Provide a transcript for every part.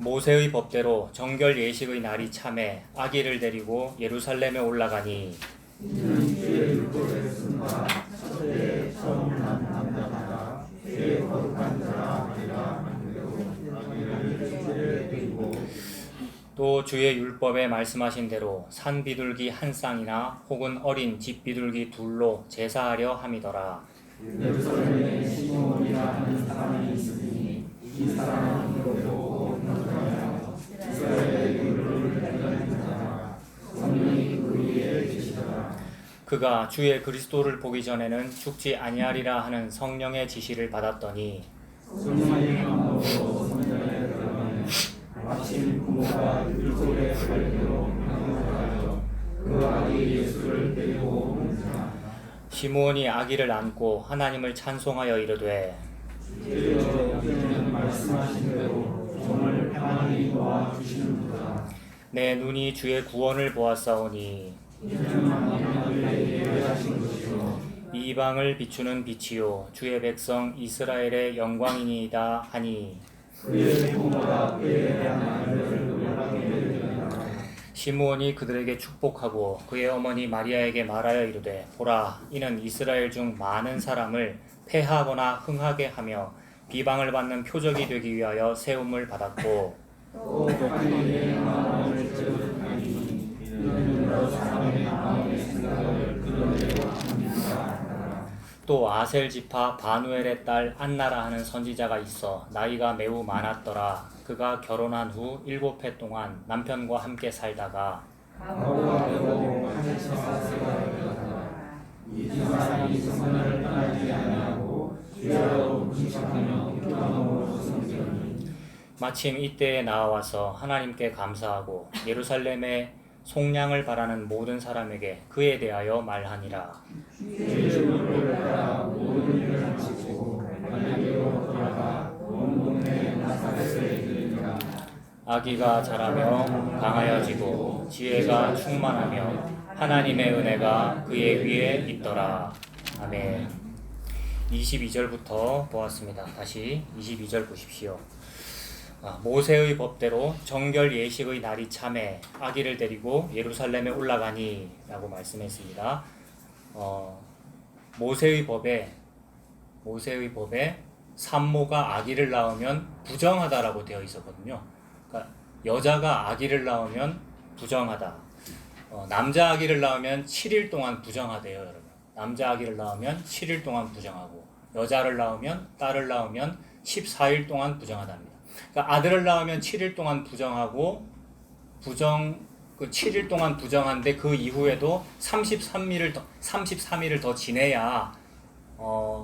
모세의 법대로 정결 예식의 날이 참에 아기를 데리고 예루살렘에 올라가니 이는 주의 율법에 쓴바 첫해 처음 난 남자마다 새 거룩한 자라 아니라 만들고 아기를 주에 드리고 또 주의 율법에 말씀하신 대로 산 비둘기 한 쌍이나 혹은 어린 집 비둘기 둘로 제사하려 함이더라. 예루살렘에 시몬이라 하는 사람이 있으니 이 사람은 의롭고 온전하여 이스라엘의 율을 행하는 자라 성령이 그 위에 계시더라. 그가 주의 그리스도를 보기 전에는 죽지 아니하리라 하는 성령의 지시를 받았더니 성령의 감동으로 성전에 들어가면 마침 부모가 율법의 발표로 명령하여 그 아기 예수를 데리고 오는지라. 시므온이 아기를 안고 하나님을 찬송하여 이르되 주여 여기는 말씀하신 대로 종을 평안히 도와주시는도다. 내 눈이 주의 구원을 보았사오니 이는 만민을 예배하신 것이요 이방을 비추는 빛이요 주의 백성 이스라엘의 영광이니이다 하니 그의 부모가 그에 대한 말들을 놀라게 되리라. 시므온이 그들에게 축복하고 그의 어머니 마리아에게 말하여 이르되 보라 이는 이스라엘 중 많은 사람을 패하거나 흥하게 하며 비방을 받는 표적이 되기 위하여 세움을 받았고 또 하나님의 마음을 찌르나니 이는 여러 사람의 마음의 생각을 그려내려 합니다. 또 아셀 지파 바누엘의 딸 안나라 하는 선지자가 있어 나이가 매우 많았더라. 그가 결혼한 후 7해 동안 남편과 함께 살다가 과거가 되고 84세가 되었다. 이 사람이 성전을 떠나지 아니하고 주야로 금식하며 기도함으로 성전이 마침 이때에 나와서 하나님께 감사하고 예루살렘에 속량을 바라는 모든 사람에게 그에 대하여 말하니라. 주의 율법을 따라 모든 일을 마치고 만약으로 돌아가 온 동네 나사렛에 이르니라. 아기가 자라며 강하여지고 지혜가 충만하며 하나님의 은혜가 그의 위에 있더라. 아멘. 22절부터 보았습니다. 다시 22절 보십시오. 모세의 법대로 정결 예식의 날이 참에 아기를 데리고 예루살렘에 올라가니 라고 말씀했습니다. 모세의 법에 산모가 아기를 낳으면 부정하다라고 되어 있었거든요. 그러니까 여자가 아기를 낳으면 부정하다. 남자 아기를 낳으면 7일 동안 부정하대요, 여러분. 남자 아기를 낳으면 7일 동안 부정하고 여자를 낳으면 딸을 낳으면 14일 동안 부정하답니다. 그러니까 아들을 낳으면 7일 동안 부정하고 그 7일 동안 부정한데 그 이후에도 33일을 더 지내야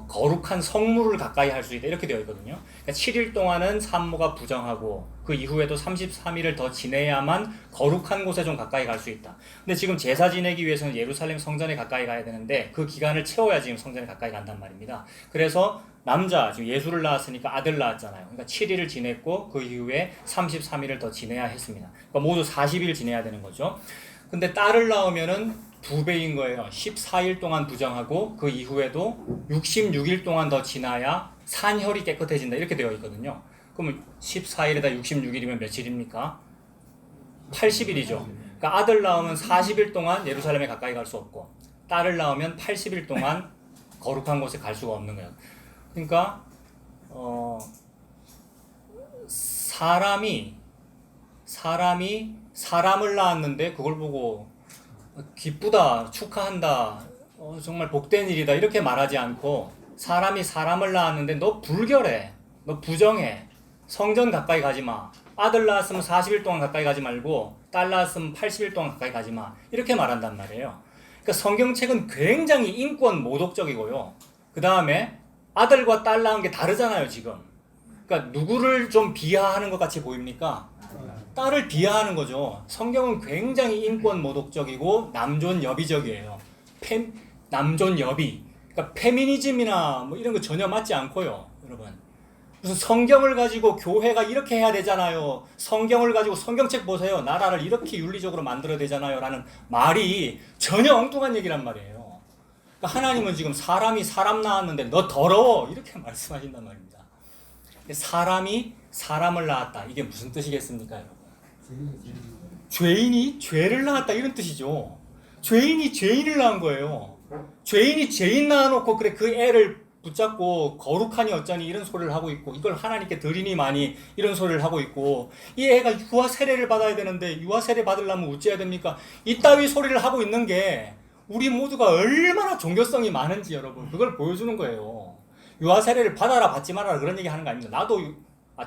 거룩한 성물을 가까이 할 수 있다 이렇게 되어 있거든요. 그러니까 7일 동안은 산모가 부정하고 그 이후에도 33일을 더 지내야만 거룩한 곳에 좀 가까이 갈 수 있다. 근데 지금 제사 지내기 위해서는 예루살렘 성전에 가까이 가야 되는데 그 기간을 채워야 지금 성전에 가까이 간단 말입니다. 그래서 남자 지금 예수를 낳았으니까 아들 낳았잖아요. 그러니까 7일을 지냈고 그 이후에 33일을 더 지내야 했습니다. 그러니까 모두 40일 지내야 되는 거죠. 근데 딸을 낳으면은 2배인 거예요. 14일 동안 부정하고 그 이후에도 66일 동안 더 지나야 산혈이 깨끗해진다 이렇게 되어 있거든요. 그러면 14일에다 66일이면 며칠입니까? 80일이죠. 그러니까 아들 낳으면 40일 동안 예루살렘에 가까이 갈 수 없고 딸을 낳으면 80일 동안 거룩한 곳에 갈 수가 없는 거예요. 그러니까 사람이 사람을 낳았는데 그걸 보고 기쁘다, 축하한다, 정말 복된 일이다 이렇게 말하지 않고 사람이 사람을 낳았는데 너 불결해, 너 부정해, 성전 가까이 가지 마, 아들 낳았으면 40일 동안 가까이 가지 말고 딸 낳았으면 80일 동안 가까이 가지 마 이렇게 말한단 말이에요. 그러니까 성경책은 굉장히 인권 모독적이고요. 그 다음에 아들과 딸 낳은 게 다르잖아요 지금. 그러니까 누구를 좀 비하하는 것 같이 보입니까? 딸을 비하하는 거죠. 성경은 굉장히 인권 모독적이고 남존여비적이에요. 남존여비. 그러니까 페미니즘이나 뭐 이런 거 전혀 맞지 않고요, 여러분. 무슨 성경을 가지고 교회가 이렇게 해야 되잖아요. 성경을 가지고 성경책 보세요. 나라를 이렇게 윤리적으로 만들어야 되잖아요. 라는 말이 전혀 엉뚱한 얘기란 말이에요. 그러니까 하나님은 지금 사람이 사람 낳았는데 너 더러워 이렇게 말씀하신단 말입니다. 사람이 사람을 낳았다. 이게 무슨 뜻이겠습니까, 여러분? 죄인이 죄를 낳았다 이런 뜻이죠. 죄인이 죄인을 낳은 거예요. 죄인이 죄인 낳아놓고 그래 그 애를 붙잡고 거룩하니 어쩌니 이런 소리를 하고 있고 이걸 하나님께 드리니 많이 이런 소리를 하고 있고 이 애가 유아 세례를 받아야 되는데 유아 세례 받으려면 어찌해야 됩니까? 이따위 소리를 하고 있는 게 우리 모두가 얼마나 종교성이 많은지 여러분 그걸 보여주는 거예요. 유아 세례를 받아라 받지 말아라 그런 얘기 하는 거 아닙니다.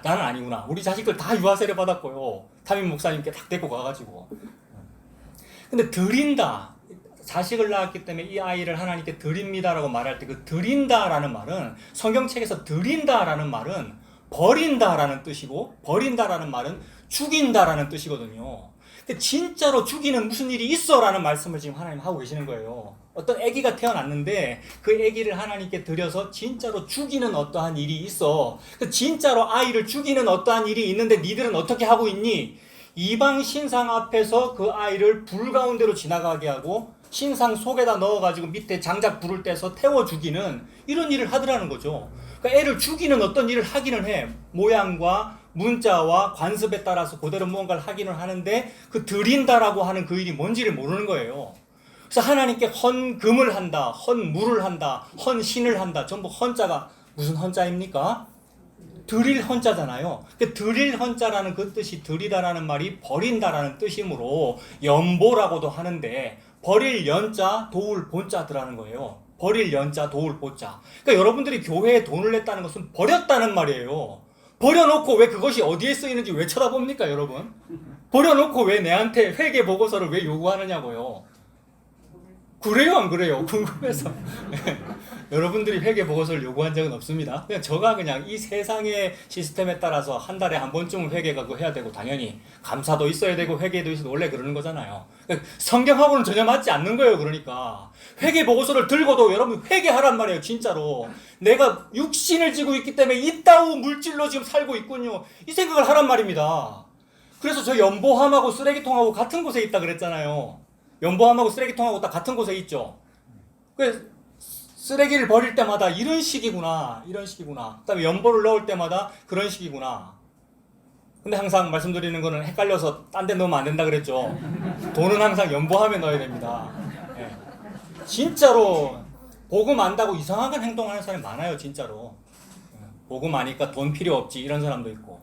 나는 아니구나. 우리 자식들 다 유아 세례 받았고요. 담임 목사님께 딱 데리고 가가지고. 근데 드린다. 자식을 낳았기 때문에 이 아이를 하나님께 드립니다라고 말할 때 그 드린다라는 말은 성경책에서 드린다라는 말은 버린다라는 뜻이고 버린다라는 말은 죽인다라는 뜻이거든요. 근데 진짜로 죽이는 무슨 일이 있어라는 말씀을 지금 하나님 하고 계시는 거예요. 어떤 아기가 태어났는데 그 아기를 하나님께 드려서 진짜로 죽이는 어떠한 일이 있어. 진짜로 아이를 죽이는 어떠한 일이 있는데 니들은 어떻게 하고 있니? 이방 신상 앞에서 그 아이를 불 가운데로 지나가게 하고 신상 속에다 넣어가지고 밑에 장작 불을 떼서 태워 죽이는 이런 일을 하더라는 거죠. 그러니까 애를 죽이는 어떤 일을 하기는 해. 모양과 문자와 관습에 따라서 그대로 무언가를 하기는 하는데 그 드린다라고 하는 그 일이 뭔지를 모르는 거예요. 그래서 하나님께 헌금을 한다, 헌물을 한다, 헌신을 한다. 전부 헌자가 무슨 헌자입니까? 드릴 헌자잖아요. 드릴 헌자라는 그 뜻이 드리다라는 말이 버린다라는 뜻이므로 연보라고도 하는데 버릴 연자 도울 본자들라는 거예요. 버릴 연자 도울 본자. 그러니까 여러분들이 교회에 돈을 냈다는 것은 버렸다는 말이에요. 버려놓고 왜 그것이 어디에 쓰이는지 왜 쳐다봅니까, 여러분? 버려놓고 왜 내한테 회계 보고서를 왜 요구하느냐고요. 그래요, 안 그래요? 궁금해서. 여러분들이 회계 보고서를 요구한 적은 없습니다. 그냥 저가 그냥 이 세상의 시스템에 따라서 한 달에 한 번쯤은 회계가 해야 되고 당연히 감사도 있어야 되고 회계도 있어도 원래 그러는 거잖아요. 그러니까 성경하고는 전혀 맞지 않는 거예요. 그러니까 회계 보고서를 들고도 여러분 회계하란 말이에요. 진짜로 내가 육신을 지고 있기 때문에 이따우 물질로 지금 살고 있군요. 이 생각을 하란 말입니다. 그래서 저 연보함하고 쓰레기통하고 같은 곳에 있다 그랬잖아요. 연보함하고 쓰레기통하고 다 같은 곳에 있죠. 그래서 쓰레기를 버릴 때마다 이런 식이구나, 이런 식이구나. 그다음에 연보를 넣을 때마다 그런 식이구나. 근데 항상 말씀드리는 거는 헷갈려서 딴 데 넣으면 안 된다 그랬죠. 돈은 항상 연보함에 넣어야 됩니다. 네. 진짜로 복음 안다고 이상한 행동하는 사람이 많아요, 진짜로. 복음 아니까 돈 필요 없지 이런 사람도 있고,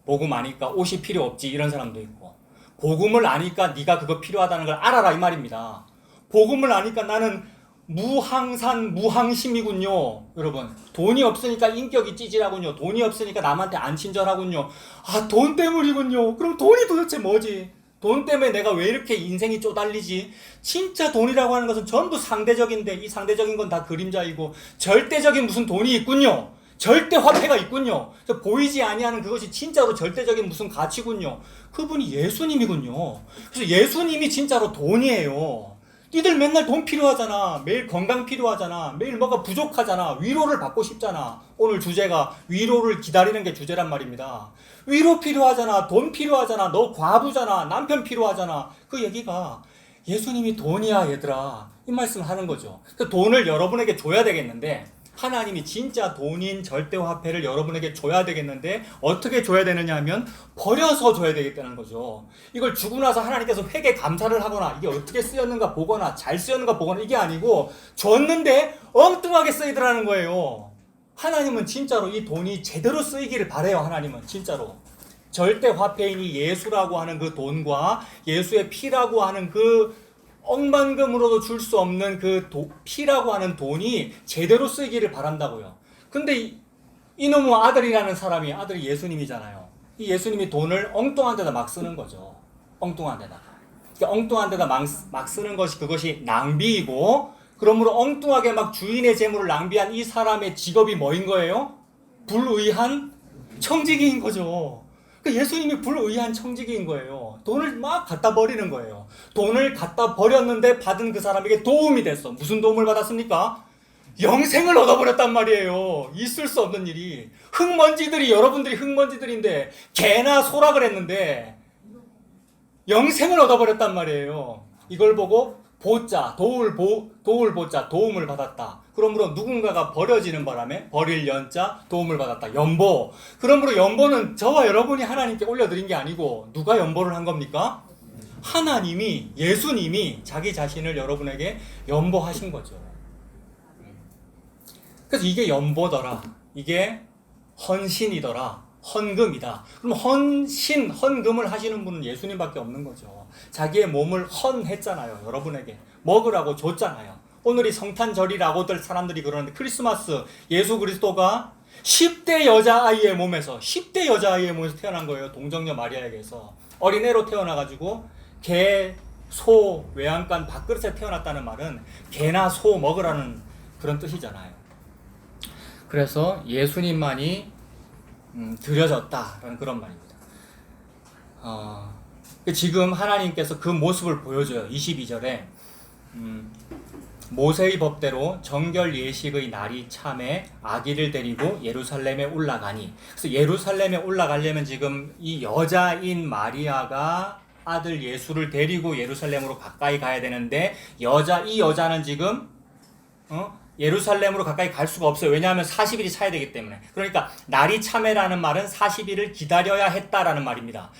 복음 아니까 옷이 필요 없지 이런 사람도 있고, 복음을 아니까 네가 그거 필요하다는 걸 알아라 이 말입니다. 복음을 아니까 나는 무항산 무항심이군요. 여러분 돈이 없으니까 인격이 찌질하군요. 돈이 없으니까 남한테 안 친절하군요. 아, 돈 때문이군요. 그럼 돈이 도대체 뭐지? 돈 때문에 내가 왜 이렇게 인생이 쪼달리지? 진짜 돈이라고 하는 것은 전부 상대적인데 이 상대적인 건 다 그림자이고 절대적인 무슨 돈이 있군요. 절대 화폐가 있군요. 보이지 아니하는 그것이 진짜로 절대적인 무슨 가치군요. 그분이 예수님이군요. 그래서 예수님이 진짜로 돈이에요. 니들 맨날 돈 필요하잖아. 매일 건강 필요하잖아. 매일 뭐가 부족하잖아. 위로를 받고 싶잖아. 오늘 주제가 위로를 기다리는 게 주제란 말입니다. 위로 필요하잖아. 돈 필요하잖아. 너 과부잖아. 남편 필요하잖아. 그 얘기가 예수님이 돈이야 얘들아. 이 말씀을 하는 거죠. 그 돈을 여러분에게 줘야 되겠는데 하나님이 진짜 돈인 절대화폐를 여러분에게 줘야 되겠는데 어떻게 줘야 되느냐 하면 버려서 줘야 되겠다는 거죠. 이걸 주고 나서 하나님께서 회개 감사를 하거나 이게 어떻게 쓰였는가 보거나 잘 쓰였는가 보거나 이게 아니고 줬는데 엉뚱하게 쓰이더라는 거예요. 하나님은 진짜로 이 돈이 제대로 쓰이기를 바래요. 하나님은 진짜로. 절대화폐인이 예수라고 하는 그 돈과 예수의 피라고 하는 그 억만금으로도 줄 수 없는 그 피라고 하는 돈이 제대로 쓰이기를 바란다고요. 근데 이놈의 아들이라는 사람이 아들이 예수님이잖아요. 이 예수님이 돈을 엉뚱한 데다 막 쓰는 거죠. 엉뚱한 데다가. 그러니까 엉뚱한 데다 막 쓰는 것이 그것이 낭비이고 그러므로 엉뚱하게 막 주인의 재물을 낭비한 이 사람의 직업이 뭐인 거예요? 불의한 청지기인 거죠. 예수님이 불의한 청지기인 거예요. 돈을 막 갖다 버리는 거예요. 돈을 갖다 버렸는데 받은 그 사람에게 도움이 됐어. 무슨 도움을 받았습니까? 영생을 얻어버렸단 말이에요. 있을 수 없는 일이. 흙먼지들이 여러분들이 흙먼지들인데 개나 소라 그랬는데 영생을 얻어버렸단 말이에요. 이걸 보고 보자, 도울 보자, 도움을 받았다. 그러므로 누군가가 버려지는 바람에 버릴 연자, 도움을 받았다. 연보. 그러므로 연보는 저와 여러분이 하나님께 올려드린 게 아니고 누가 연보를 한 겁니까? 하나님이, 예수님이 자기 자신을 여러분에게 연보하신 거죠. 그래서 이게 연보더라. 이게 헌신이더라. 헌금이다. 그럼 헌금을 하시는 분은 예수님밖에 없는 거죠. 자기의 몸을 헌했잖아요. 여러분에게 먹으라고 줬잖아요. 오늘이 성탄절이라고들 사람들이 그러는데 크리스마스 예수 그리스도가 10대 여자아이의 몸에서 태어난 거예요. 동정녀 마리아에게서 어린애로 태어나가지고 개, 소, 외양간 밥그릇에 태어났다는 말은 개나 소 먹으라는 그런 뜻이잖아요. 그래서 예수님만이 드려졌다라는 그런 말입니다. 지금 하나님께서 그 모습을 보여줘요. 22절에 모세의 법대로 정결 예식의 날이 참에 아기를 데리고 예루살렘에 올라가니. 그래서 예루살렘에 올라가려면 지금 이 여자인 마리아가 아들 예수를 데리고 예루살렘으로 가까이 가야 되는데 이 여자는 지금 예루살렘으로 가까이 갈 수가 없어요. 왜냐하면 40일이 차야 되기 때문에. 그러니까 날이 참에라는 말은 40일을 기다려야 했다라는 말입니다.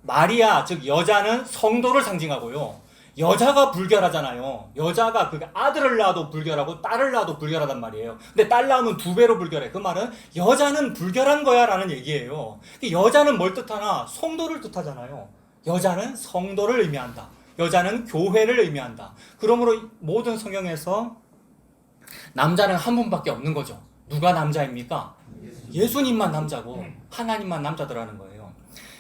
마리아 즉 여자는 성도를 상징하고요. 여자가 불결하잖아요. 여자가 그 아들을 낳아도 불결하고 딸을 낳아도 불결하단 말이에요. 근데 딸 낳으면 2배로 불결해. 그 말은 여자는 불결한 거야 라는 얘기예요. 여자는 뭘 뜻하나? 성도를 뜻하잖아요. 여자는 성도를 의미한다. 여자는 교회를 의미한다. 그러므로 모든 성경에서 남자는 한 분밖에 없는 거죠. 누가 남자입니까? 예수님만 남자고 하나님만 남자더라는 거예요.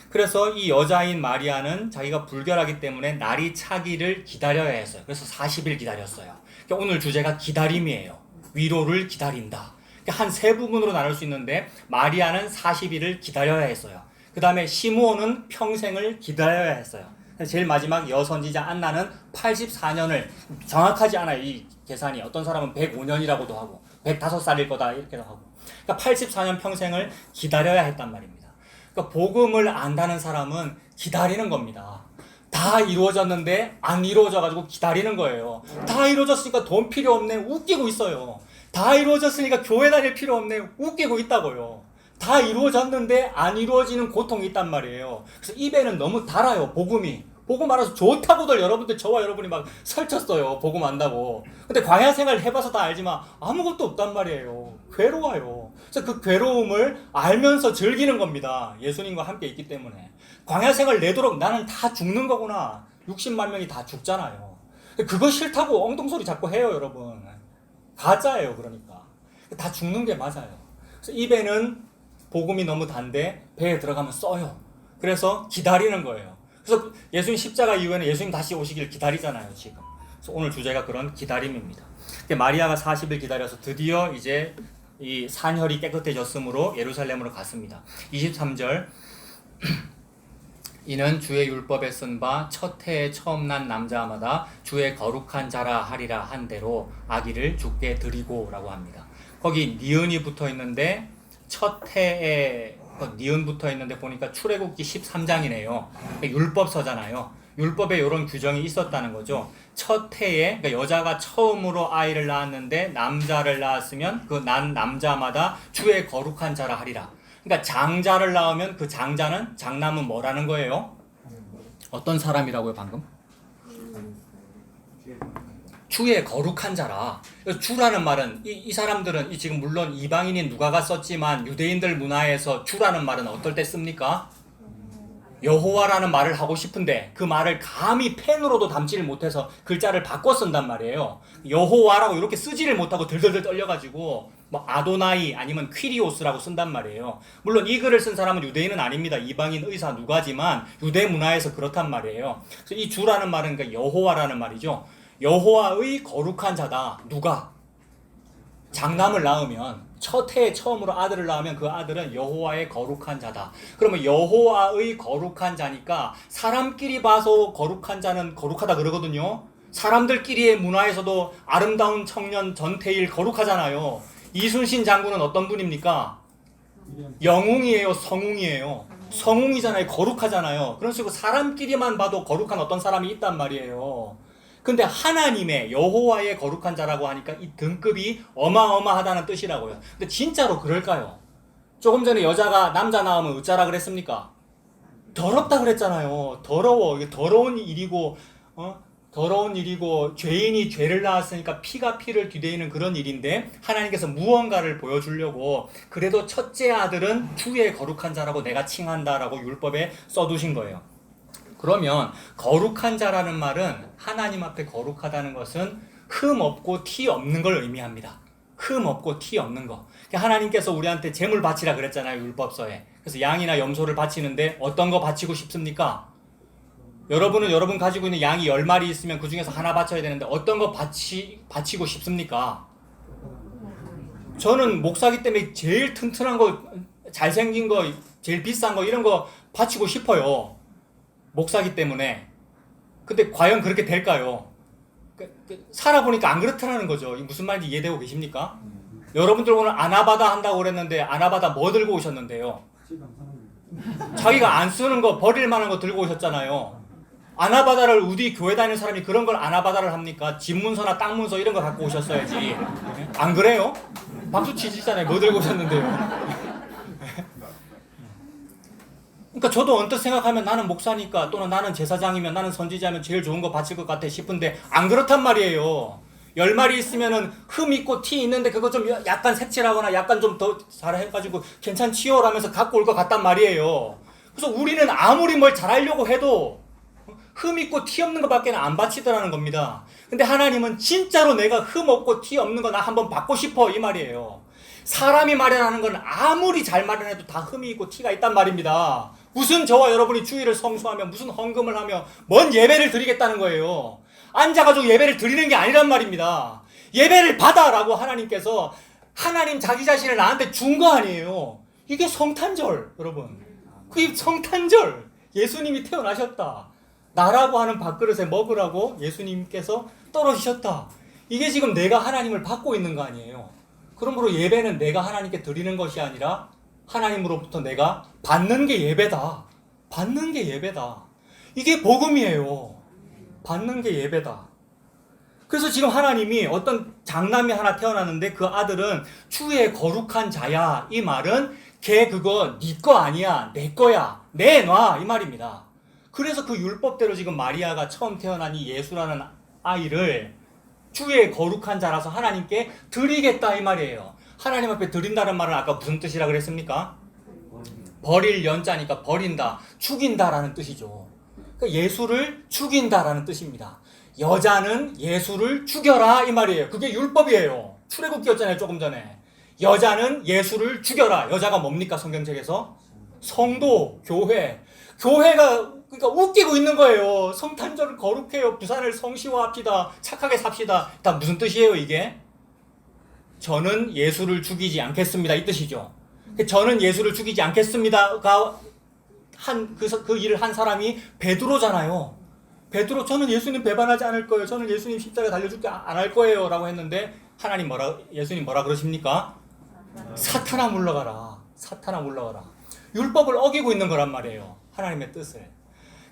그래서 이 여자인 마리아는 자기가 불결하기 때문에 날이 차기를 기다려야 했어요. 그래서 40일 기다렸어요. 그러니까 오늘 주제가 기다림이에요. 위로를 기다린다. 그러니까 한 세 부분으로 나눌 수 있는데 마리아는 40일을 기다려야 했어요. 그 다음에 시므온은 평생을 기다려야 했어요. 제일 마지막 여선지자 안나는 84년을 정확하지 않아요. 이 계산이. 어떤 사람은 105년이라고도 하고 105살일 거다 이렇게도 하고. 그러니까 84년 평생을 기다려야 했단 말입니다. 그러니까 복음을 안다는 사람은 기다리는 겁니다. 다 이루어졌는데 안 이루어져가지고 기다리는 거예요. 다 이루어졌으니까 돈 필요 없네 웃기고 있어요. 다 이루어졌으니까 교회 다닐 필요 없네 웃기고 있다고요. 다 이루어졌는데 안 이루어지는 고통이 있단 말이에요. 그래서 입에는 너무 달아요. 복음 알아서 좋다고들 여러분들 저와 여러분이 막 설쳤어요. 복음 안다고. 근데 광야 생활 해봐서 다 알지만 아무것도 없단 말이에요. 괴로워요. 그래서 그 괴로움을 알면서 즐기는 겁니다. 예수님과 함께 있기 때문에. 광야 생활 내도록 나는 다 죽는 거구나. 60만 명이 다 죽잖아요. 그거 싫다고 엉뚱소리 자꾸 해요, 여러분. 가짜예요, 그러니까. 다 죽는 게 맞아요. 그래서 입에는 복음이 너무 단데 배에 들어가면 써요. 그래서 기다리는 거예요. 그래서 예수님 십자가 이후에는 예수님 다시 오시길 기다리잖아요, 지금. 그래서 오늘 주제가 그런 기다림입니다. 마리아가 40일 기다려서 드디어 이제 이 산혈이 깨끗해졌으므로 예루살렘으로 갔습니다. 23절 이는 주의 율법에 쓴 바 첫 해에 처음 난 남자마다 주의 거룩한 자라 하리라 한 대로 아기를 주께 드리고 라고 합니다. 거기 니은이 붙어 있는데 첫 해에 니은 붙어 있는데 보니까 출애굽기 13장이네요. 율법서잖아요. 율법에 이런 규정이 있었다는 거죠. 첫 해에 그러니까 여자가 처음으로 아이를 낳았는데 남자를 낳았으면 그 난 남자마다 주의 거룩한 자라 하리라. 그러니까 장자를 낳으면 그 장남은 뭐라는 거예요? 어떤 사람이라고요 방금? 주의 거룩한 자라. 주라는 말은 이 사람들은 지금 물론 이방인인 누가가 썼지만 유대인들 문화에서 주라는 말은 어떨 때 씁니까? 여호와라는 말을 하고 싶은데 그 말을 감히 펜으로도 담지를 못해서 글자를 바꿔 쓴단 말이에요. 여호와라고 이렇게 쓰지를 못하고 들들들 떨려가지고 뭐 아도나이 아니면 퀴리오스라고 쓴단 말이에요. 물론 이 글을 쓴 사람은 유대인은 아닙니다. 이방인 의사 누가지만 유대 문화에서 그렇단 말이에요. 그래서 이 주라는 말은 그러니까 여호와라는 말이죠. 여호와의 거룩한 자다. 누가? 장남을 낳으면 첫 해에 처음으로 아들을 낳으면 그 아들은 여호와의 거룩한 자다. 그러면 여호와의 거룩한 자니까 사람끼리 봐서 거룩한 자는 거룩하다 그러거든요. 사람들끼리의 문화에서도 아름다운 청년 전태일 거룩하잖아요. 이순신 장군은 어떤 분입니까? 영웅이에요, 성웅이에요? 성웅이잖아요. 거룩하잖아요. 그런 식으로 사람끼리만 봐도 거룩한 어떤 사람이 있단 말이에요. 근데 하나님의 여호와의 거룩한 자라고 하니까 이 등급이 어마어마하다는 뜻이라고요. 근데 진짜로 그럴까요? 조금 전에 여자가 남자 나오면 어쩌라 그랬습니까? 더럽다 그랬잖아요. 더러워. 이게 더러운 일이고, 더러운 일이고, 죄인이 죄를 낳았으니까 피가 피를 뒤de이는 그런 일인데, 하나님께서 무언가를 보여주려고, 그래도 첫째 아들은 주의 거룩한 자라고 내가 칭한다라고 율법에 써두신 거예요. 그러면 거룩한 자라는 말은 하나님 앞에 거룩하다는 것은 흠 없고 티 없는 걸 의미합니다. 흠 없고 티 없는 거. 하나님께서 우리한테 제물 바치라 그랬잖아요, 율법서에. 그래서 양이나 염소를 바치는데 어떤 거 바치고 싶습니까? 여러분은 여러분 가지고 있는 양이 10마리 있으면 그 중에서 하나 바쳐야 되는데 어떤 거 바치고 싶습니까? 저는 목사기 때문에 제일 튼튼한 거, 잘생긴 거, 제일 비싼 거 이런 거 바치고 싶어요. 목사기 때문에. 근데 과연 그렇게 될까요? 살아보니까 안 그렇다는 거죠. 무슨 말인지 이해되고 계십니까? 여러분들 오늘 아나바다 한다고 그랬는데 아나바다 뭐 들고 오셨는데요? 자기가 안 쓰는 거, 버릴 만한 거 들고 오셨잖아요. 아나바다를 우리 교회 다니는 사람이 그런 걸 아나바다를 합니까? 집문서나 땅문서 이런 거 갖고 오셨어야지. 안 그래요? 박수 치시잖아요. 뭐 들고 오셨는데요? 그러니까 저도 언뜻 생각하면 나는 목사니까 또는 나는 제사장이면 나는 선지자면 제일 좋은 거 바칠 것 같아 싶은데 안 그렇단 말이에요. 10마리 있으면은 흠 있고 티 있는데 그거 좀 약간 색칠하거나 약간 좀 더 잘해가지고 괜찮지요? 라면서 갖고 올 것 같단 말이에요. 그래서 우리는 아무리 뭘 잘하려고 해도 흠 있고 티 없는 것밖에 안 바치더라는 겁니다. 근데 하나님은 진짜로 내가 흠 없고 티 없는 거 나 한번 받고 싶어 이 말이에요. 사람이 마련하는 건 아무리 잘 마련해도 다 흠이 있고 티가 있단 말입니다. 무슨 저와 여러분이 주일을 성수하며 무슨 헌금을 하며 뭔 예배를 드리겠다는 거예요. 앉아가지고 예배를 드리는 게 아니란 말입니다. 예배를 받아라고 하나님께서 하나님 자기 자신을 나한테 준 거 아니에요. 이게 성탄절 여러분. 그게 성탄절. 예수님이 태어나셨다. 나라고 하는 밥그릇에 먹으라고 예수님께서 떨어지셨다. 이게 지금 내가 하나님을 받고 있는 거 아니에요. 그러므로 예배는 내가 하나님께 드리는 것이 아니라 하나님으로부터 내가 받는 게 예배다. 받는 게 예배다. 이게 복음이에요. 받는 게 예배다. 그래서 지금 하나님이 어떤 장남이 하나 태어났는데 그 아들은 주의 거룩한 자야. 이 말은 걔 그거 네 거 아니야. 내 거야. 내놔. 이 말입니다. 그래서 그 율법대로 지금 마리아가 처음 태어난 이 예수라는 아이를 주의 거룩한 자라서 하나님께 드리겠다 이 말이에요. 하나님 앞에 드린다는 말은 아까 무슨 뜻이라 그랬습니까? 버릴 연자니까 버린다, 죽인다라는 뜻이죠. 그러니까 예수를 죽인다라는 뜻입니다. 여자는 예수를 죽여라 이 말이에요. 그게 율법이에요. 출애굽기였잖아요 조금 전에. 여자는 예수를 죽여라. 여자가 뭡니까 성경책에서? 성도, 교회. 교회가 그러니까 웃기고 있는 거예요. 성탄절을 거룩해요. 부산을 성시화합시다. 착하게 삽시다. 다 무슨 뜻이에요 이게? 저는 예수를 죽이지 않겠습니다. 이 뜻이죠. 저는 예수를 죽이지 않겠습니다가 그 일을 한 사람이 베드로잖아요. 베드로 저는 예수님 배반하지 않을 거예요. 저는 예수님 십자가에 달려 죽지 안 할 거예요. 라고 했는데 예수님 뭐라 그러십니까? 사탄아 물러가라. 사탄아 물러가라. 율법을 어기고 있는 거란 말이에요. 하나님의 뜻을.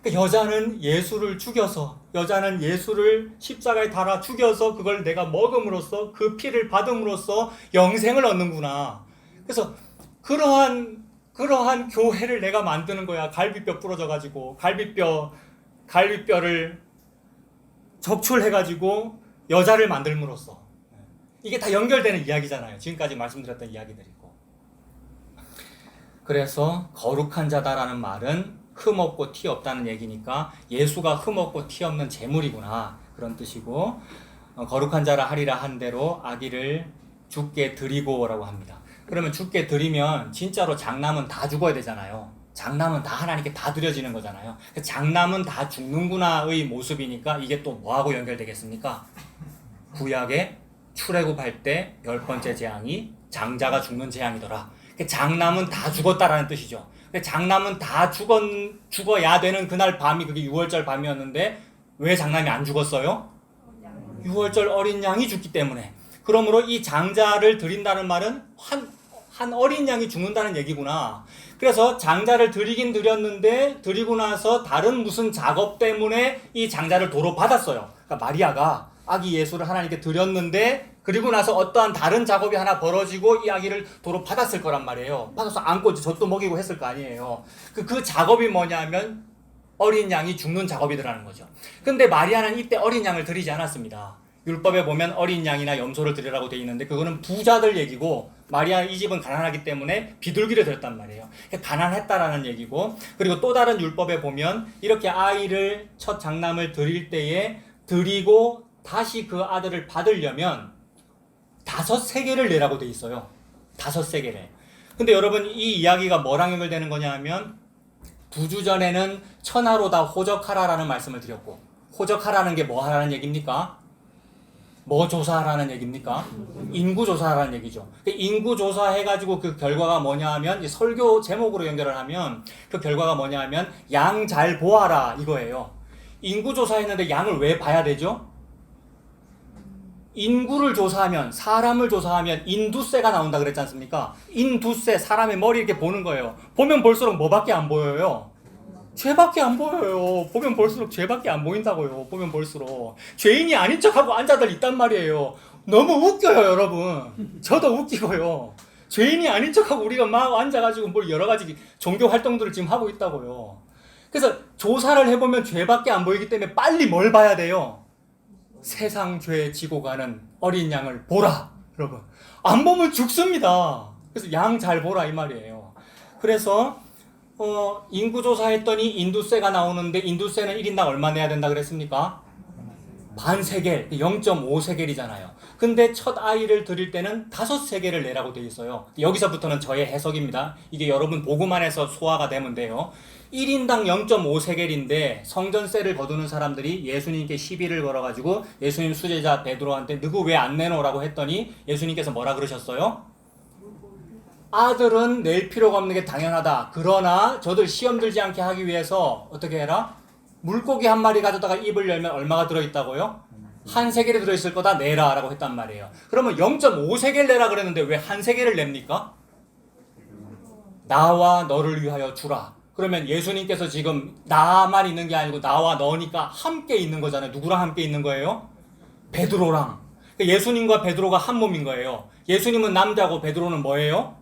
여자는 예수를 죽여서 여자는 예수를 십자가에 달아 죽여서 그걸 내가 먹음으로써 그 피를 받음으로써 영생을 얻는구나. 그래서 그러한 교회를 내가 만드는 거야. 갈비뼈 부러져 가지고 갈비뼈를 적출해 가지고 여자를 만들므로써 이게 다 연결되는 이야기잖아요. 지금까지 말씀드렸던 이야기들이고. 그래서 거룩한 자다라는 말은 흠 없고 티 없다는 얘기니까 예수가 흠 없고 티 없는 제물이구나 그런 뜻이고, 거룩한 자라 하리라 한 대로 아기를 주께 드리고라고 합니다. 그러면 주께 드리면 진짜로 장남은 다 죽어야 되잖아요. 장남은 다 하나님께 다 드려지는 거잖아요. 장남은 다 죽는구나의 모습이니까 이게 또 뭐하고 연결되겠습니까? 구약에 출애굽할 때 10번째 재앙이 장자가 죽는 재앙이더라. 장남은 다 죽었다라는 뜻이죠. 장남은 다 죽어야 되는 그날 밤이 그게 6월절 밤이었는데 왜 장남이 안 죽었어요? 6월절 어린 양이 죽기 때문에. 그러므로 이 장자를 드린다는 말은 한 어린 양이 죽는다는 얘기구나. 그래서 장자를 드리긴 드렸는데 드리고 나서 다른 무슨 작업 때문에 이 장자를 도로 받았어요. 그러니까 마리아가 아기 예수를 하나님께 드렸는데 그리고 나서 어떠한 다른 작업이 하나 벌어지고 이 아기를 도로 받았을 거란 말이에요. 받아서 안고 젖도 먹이고 했을 거 아니에요. 그 작업이 뭐냐면 어린 양이 죽는 작업이더라는 거죠. 근데 마리아는 이때 어린 양을 드리지 않았습니다. 율법에 보면 어린 양이나 염소를 드리라고 돼 있는데 그거는 부자들 얘기고 마리아 이 집은 가난하기 때문에 비둘기를 드렸단 말이에요. 가난했다라는 얘기고, 그리고 또 다른 율법에 보면 이렇게 아이를 첫 장남을 드릴 때에 드리고 다시 그 아들을 받으려면 5세겔을 내라고 돼 있어요. 5세겔을. 근데 여러분 이 이야기가 뭐랑 연결되는 거냐 하면 부주전에는 천하로다 호적하라라는 말씀을 드렸고, 호적하라는 게 뭐 하라는 얘기입니까? 뭐 조사하라는 얘기입니까? 인구 조사하라는 얘기죠. 인구 조사해가지고 그 결과가 뭐냐 하면 설교 제목으로 연결을 하면 그 결과가 뭐냐 하면 양 잘 보아라 이거예요. 인구 조사했는데 양을 왜 봐야 되죠? 인구를 조사하면, 사람을 조사하면 인두세가 나온다 그랬지 않습니까? 인두세, 사람의 머리 이렇게 보는 거예요. 보면 볼수록 뭐밖에 안 보여요? 죄밖에 안 보여요. 보면 볼수록 죄밖에 안 보인다고요. 보면 볼수록. 죄인이 아닌 척하고 앉아들 있단 말이에요. 너무 웃겨요, 여러분. 저도 웃기고요. 죄인이 아닌 척하고 우리가 막 앉아가지고 뭘 여러 가지 종교 활동들을 지금 하고 있다고요. 그래서 조사를 해보면 죄밖에 안 보이기 때문에 빨리 뭘 봐야 돼요? 세상 죄 지고 가는 어린 양을 보라, 여러분. 안 보면 죽습니다. 그래서 양 잘 보라 이 말이에요. 그래서 인구조사했더니 인두세가 나오는데 인두세는 1인당 얼마 내야 된다 그랬습니까? 반세겔, 0.5세겔이잖아요. 근데 첫 아이를 드릴 때는 5세겔을 내라고 돼 있어요. 여기서부터는 저의 해석입니다. 이게 여러분 보고만 해서 소화가 되면 돼요. 1인당 0.5세겔인데 성전세를 거두는 사람들이 예수님께 시비를 걸어가지고 예수님 수제자 베드로한테 너그 왜 안 내놓으라고 했더니 예수님께서 뭐라 그러셨어요? 아들은 낼 필요가 없는 게 당연하다. 그러나 저들 시험 들지 않게 하기 위해서 어떻게 해라? 물고기 한 마리 가져다가 입을 열면 얼마가 들어있다고요? 1세겔이 들어있을 거다 내라 라고 했단 말이에요. 그러면 0.5세겔 내라 그랬는데 왜 1세겔을 냅니까? 나와 너를 위하여 주라. 그러면 예수님께서 지금 나만 있는 게 아니고 나와 너니까 함께 있는 거잖아요. 누구랑 함께 있는 거예요? 베드로랑. 예수님과 베드로가 한 몸인 거예요. 예수님은 남자고 베드로는 뭐예요?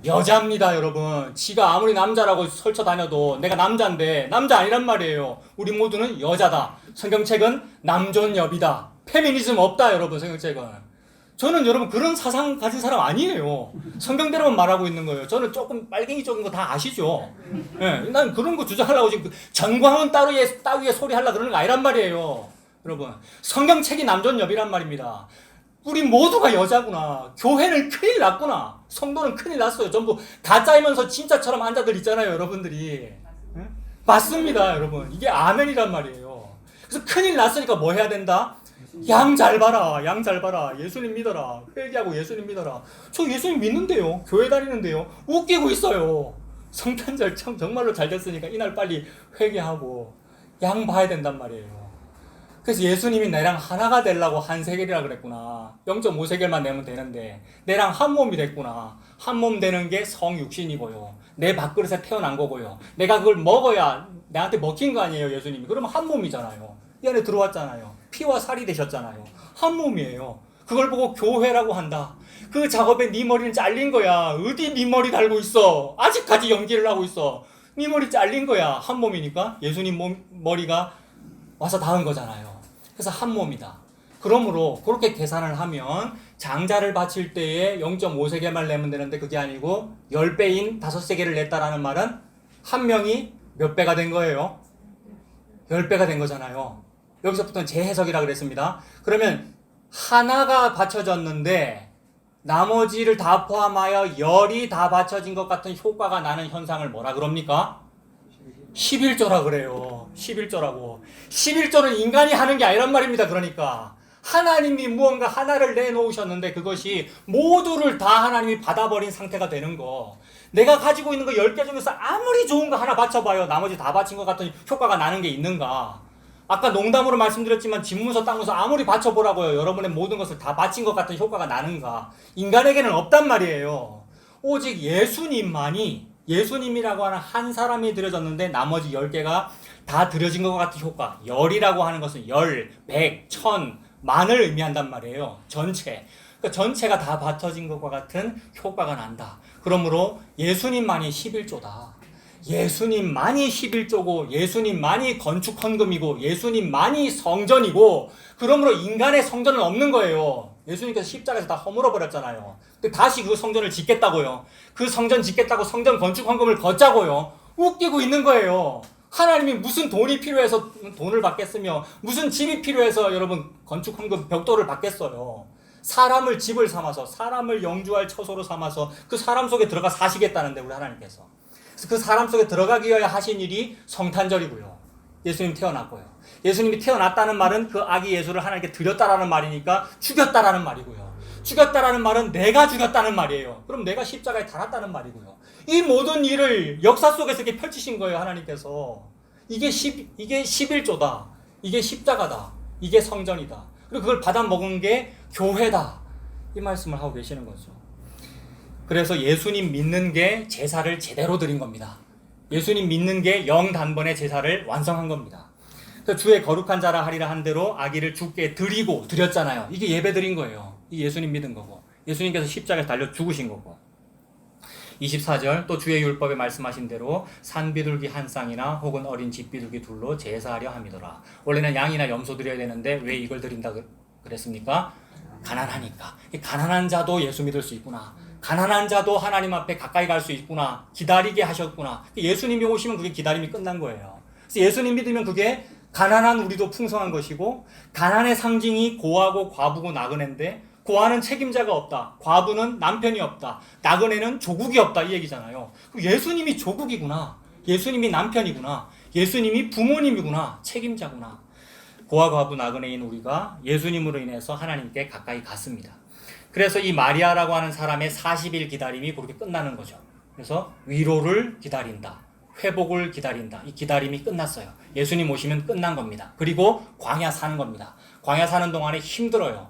여자입니다, 여러분. 지가 아무리 남자라고 설쳐 다녀도 내가 남자인데 남자 아니란 말이에요. 우리 모두는 여자다. 성경책은 남존여비다. 페미니즘 없다, 여러분. 성경책은. 저는 여러분 그런 사상 가진 사람 아니에요. 성경대로만 말하고 있는 거예요. 저는 조금 빨갱이 쪽인 거 다 아시죠? 네, 난 그런 거 주장하려고 지금 전광훈 따위에 소리 하려고 그러는 거 아니란 말이에요. 여러분, 성경책이 남존여비란 말입니다. 우리 모두가 여자구나. 교회는 큰일 났구나. 성도는 큰일 났어요. 전부 가짜이면서 진짜처럼 앉아들 있잖아요, 여러분들이. 네? 맞습니다, 여러분. 이게 아멘이란 말이에요. 그래서 큰일 났으니까 뭐 해야 된다? 양 잘 봐라, 양 잘 봐라. 예수님 믿어라. 회개하고 예수님 믿어라. 저 예수님 믿는데요. 교회 다니는데요. 웃기고 있어요. 성탄절 참 정말로 잘 됐으니까 이날 빨리 회개하고 양 봐야 된단 말이에요. 그래서 예수님이 내랑 하나가 되려고 1세겔이라 그랬구나. 0.5세겔만 내면 되는데 내랑 한 몸이 됐구나. 한 몸 되는 게 성육신이고요. 내 밥그릇에 태어난 거고요. 내가 그걸 먹어야 나한테 먹힌 거 아니에요, 예수님이. 그러면 한 몸이잖아요. 이 안에 들어왔잖아요. 피와 살이 되셨잖아요. 한 몸이에요. 그걸 보고 교회라고 한다. 그 작업에 네 머리는 잘린 거야. 어디 네 머리 달고 있어. 아직까지 연기를 하고 있어. 네 머리 잘린 거야. 한 몸이니까 예수님 머리가 와서 닿은 거잖아요. 그래서 한 몸이다. 그러므로 그렇게 계산을 하면 장자를 바칠 때에 0.5세겔만 내면 되는데 그게 아니고 10배인 5세겔을 냈다라는 말은 한 명이 몇 배가 된 거예요? 10배가 된 거잖아요. 여기서부터는 제 해석이라 그랬습니다. 그러면 하나가 바쳐졌는데 나머지를 다 포함하여 열이 다 바쳐진 것 같은 효과가 나는 현상을 뭐라 그럽니까? 11조라 그래요. 11조라고. 11조는 인간이 하는 게 아니란 말입니다. 그러니까 하나님이 무언가 하나를 내놓으셨는데 그것이 모두를 다 하나님이 받아버린 상태가 되는 거. 내가 가지고 있는 거 10개 중에서 아무리 좋은 거 하나 바쳐봐요. 나머지 다 바친 것 같은 효과가 나는 게 있는가? 아까 농담으로 말씀드렸지만 집문서 땅문서 아무리 바쳐보라고요. 여러분의 모든 것을 다 바친 것 같은 효과가 나는가? 인간에게는 없단 말이에요. 오직 예수님만이 예수님이라고 하는 한 사람이 드려졌는데 나머지 10개가 다 드려진 것 같은 효과. 열이라고 하는 것은 열, 백, 천, 만을 의미한단 말이에요. 전체. 그러니까 전체가 다 받쳐진 것과 같은 효과가 난다. 그러므로 예수님만이 11조다. 예수님만이 11조고 예수님만이 건축 헌금이고 예수님만이 성전이고 그러므로 인간의 성전은 없는 거예요. 예수님께서 십자가에서 다 허물어 버렸잖아요. 근데 다시 그 성전을 짓겠다고요. 그 성전 짓겠다고 성전 건축 헌금을 걷자고요. 웃기고 있는 거예요. 하나님이 무슨 돈이 필요해서 돈을 받겠으며 무슨 집이 필요해서 여러분 건축 헌금 벽돌을 받겠어요. 사람을 집을 삼아서 사람을 영주할 처소로 삼아서 그 사람 속에 들어가 사시겠다는데 우리 하나님께서 그 사람 속에 들어가기 위하여 하신 일이 성탄절이고요. 예수님 태어났고요. 예수님이 태어났다는 말은 그 아기 예수를 하나님께 드렸다라는 말이니까 죽였다라는 말이고요. 죽였다라는 말은 내가 죽였다는 말이에요. 그럼 내가 십자가에 달았다는 말이고요. 이 모든 일을 역사 속에서 이렇게 펼치신 거예요. 하나님께서. 이게 11조다. 이게 십자가다. 이게 성전이다. 그리고 그걸 받아 먹은 게 교회다. 이 말씀을 하고 계시는 거죠. 그래서 예수님 믿는 게 제사를 제대로 드린 겁니다. 예수님 믿는 게 영단번의 제사를 완성한 겁니다. 그래서 주의 거룩한 자라 하리라 한 대로 아기를 주께 드리고 드렸잖아요. 이게 예배 드린 거예요. 이 예수님 믿은 거고 예수님께서 십자가에 달려 죽으신 거고 24절 또 주의 율법에 말씀하신 대로 산비둘기 한 쌍이나 혹은 어린 집비둘기 둘로 제사하려 함이더라. 원래는 양이나 염소 드려야 되는데 왜 이걸 드린다 그랬습니까? 가난하니까. 가난한 자도 예수 믿을 수 있구나. 가난한 자도 하나님 앞에 가까이 갈 수 있구나. 기다리게 하셨구나. 예수님이 오시면 그게 기다림이 끝난 거예요. 그래서 예수님 믿으면 그게 가난한 우리도 풍성한 것이고 가난의 상징이 고아고 과부고 나그네인데 고아는 책임자가 없다. 과부는 남편이 없다. 나그네는 조국이 없다. 이 얘기잖아요. 예수님이 조국이구나. 예수님이 남편이구나. 예수님이 부모님이구나. 책임자구나. 고아 과부 나그네인 우리가 예수님으로 인해서 하나님께 가까이 갔습니다. 그래서 이 마리아라고 하는 사람의 40일 기다림이 그렇게 끝나는 거죠. 그래서 위로를 기다린다. 회복을 기다린다. 이 기다림이 끝났어요. 예수님 오시면 끝난 겁니다. 그리고 광야 사는 겁니다. 광야 사는 동안에 힘들어요.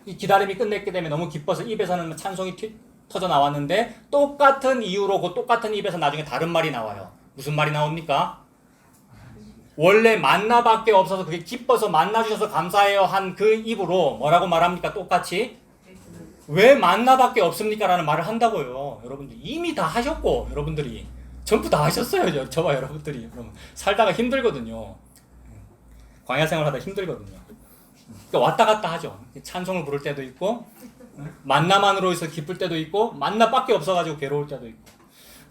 이 기다림이 끝냈기 때문에 너무 기뻐서 입에서는 찬송이 터져 나왔는데 똑같은 이유로 그 똑같은 입에서 나중에 다른 말이 나와요. 무슨 말이 나옵니까? 원래 만나밖에 없어서 그게 기뻐서 만나 주셔서 감사해요 한 그 입으로 뭐라고 말합니까? 똑같이 왜 만나밖에 없습니까? 라는 말을 한다고요. 여러분들 이미 다 하셨고 여러분들이 전부 다 하셨어요. 저와 여러분들이 살다가 힘들거든요. 광야 생활하다 힘들거든요. 그러니까 왔다 갔다 하죠. 찬송을 부를 때도 있고 만나만으로 해서 기쁠 때도 있고 만나밖에 없어가지고 괴로울 때도 있고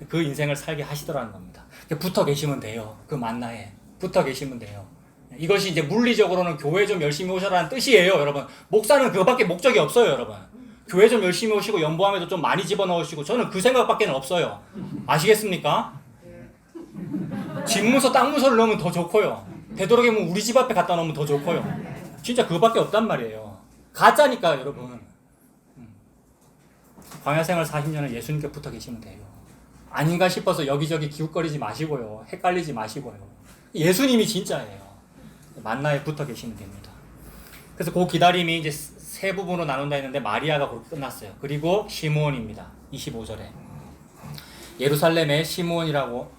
그 인생을 살게 하시더라는 겁니다. 붙어 계시면 돼요. 그 만나에 붙어 계시면 돼요. 이것이 이제 물리적으로는 교회 좀 열심히 오셔라는 뜻이에요. 여러분 목사는 그거밖에 목적이 없어요. 여러분 교회 좀 열심히 오시고 연보함에도 좀 많이 집어넣으시고 저는 그 생각밖에 없어요. 아시겠습니까? 집문서 땅문서를 넣으면 더 좋고요. 되도록이면 우리 집 앞에 갖다 놓으면 더 좋고요. 진짜 그거밖에 없단 말이에요. 가짜니까 여러분. 광야생활 40년을 예수님께 붙어 계시면 돼요. 아닌가 싶어서 여기저기 기웃거리지 마시고요. 헷갈리지 마시고요. 예수님이 진짜예요. 만나에 붙어 계시면 됩니다. 그래서 그 기다림이 이제 세 부분으로 나눈다 했는데 마리아가 그렇게 끝났어요. 그리고 시므온입니다. 25절에 예루살렘에 시므온이라고